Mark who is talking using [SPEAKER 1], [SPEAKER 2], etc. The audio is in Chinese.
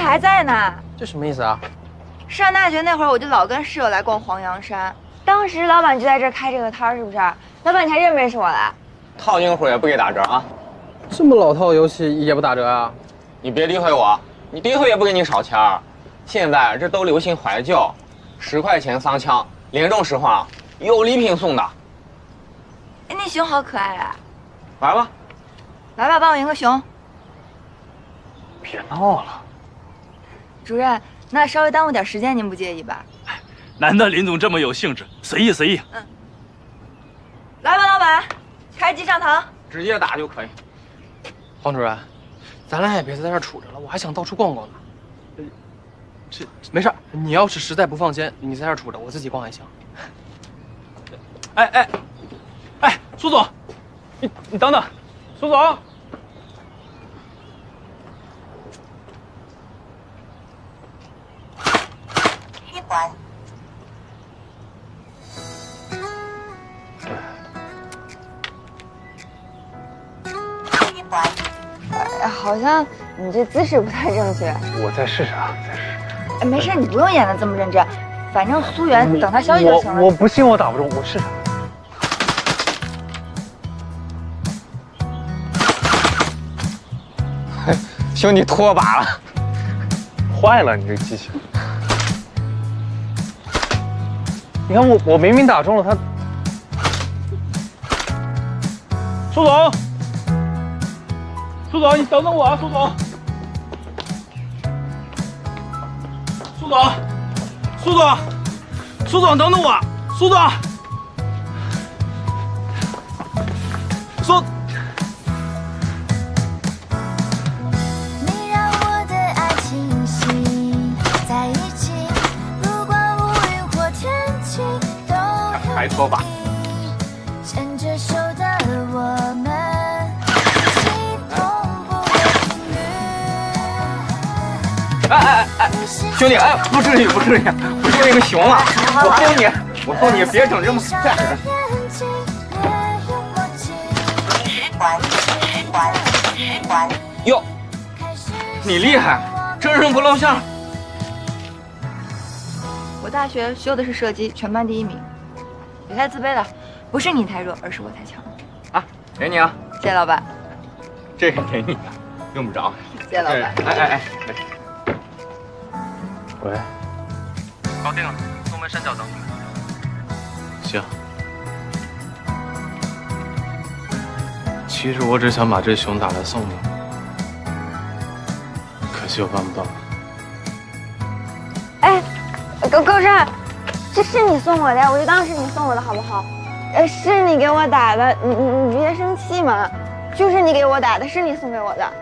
[SPEAKER 1] 还在呢。
[SPEAKER 2] 这什么意思啊？
[SPEAKER 1] 上大学那会儿，我就老跟室友来逛黄杨山，当时老板就在这儿开这个摊儿，是不是？老板，你还认不认识我了？
[SPEAKER 3] 套近乎也不给打折啊！
[SPEAKER 2] 这么老套游戏也不打折啊？
[SPEAKER 3] 你别诋毁我，你诋毁也不给你少钱儿。现在这都流行怀旧，10块钱3枪，连中10话，有礼品送的。
[SPEAKER 1] 哎，那熊好可爱啊！
[SPEAKER 3] 来吧，
[SPEAKER 1] 来吧，帮我赢个熊。
[SPEAKER 4] 别闹了，
[SPEAKER 1] 主任，那稍微耽误点时间，您不介意吧？
[SPEAKER 4] 难得林总这么有兴致，随意随意。
[SPEAKER 1] 来吧，老板，开机上膛。
[SPEAKER 3] 直接打就可以。
[SPEAKER 2] 黄主任，咱俩也别在这儿杵着了，我还想到处逛逛呢。这没事儿，你要是实在不放心，你在这儿杵着，我自己逛还行。
[SPEAKER 4] 哎，苏总，你等等，苏总。
[SPEAKER 1] 好像你这姿势不太正确。
[SPEAKER 4] 我再试试啊，再试试。
[SPEAKER 1] 哎，没事，你不用演的这么认真，反正苏源等他消息就行了。
[SPEAKER 4] 我不信我打不中，我试试。
[SPEAKER 3] 兄弟脱靶了，
[SPEAKER 4] 坏了，你这机器。你看我明明打中了他。苏总，苏总，你等等我啊，苏总。苏总，苏总，苏总，等等我，苏总，苏。
[SPEAKER 5] 你让我的爱清晰在一起，不管乌云或天气都
[SPEAKER 3] 还脱靶。
[SPEAKER 5] 牵着手的我们，一起同步的频率。
[SPEAKER 3] 哎，兄弟，哎，不至于，不至于，我就那个熊了，我送你，别整这么吓人。哟，你厉害，真人不露相。
[SPEAKER 1] 我大学修的是射击，全班第1名。别太自卑了，不是你太弱，而是我太强。
[SPEAKER 3] 啊，给你啊，
[SPEAKER 1] 谢谢老板。
[SPEAKER 3] 这个给你的，用不着。
[SPEAKER 1] 谢谢老板。
[SPEAKER 3] 哎，
[SPEAKER 4] 喂，
[SPEAKER 2] 搞定了，东门山脚等你们。
[SPEAKER 4] 行。其实我只想把这熊打来送你，可惜我办不到。
[SPEAKER 1] 哎，高山，这是你送我的呀，我就当是你送我的好不好？是你给我打的，你别生气嘛，就是你给我打的，是你送给我的。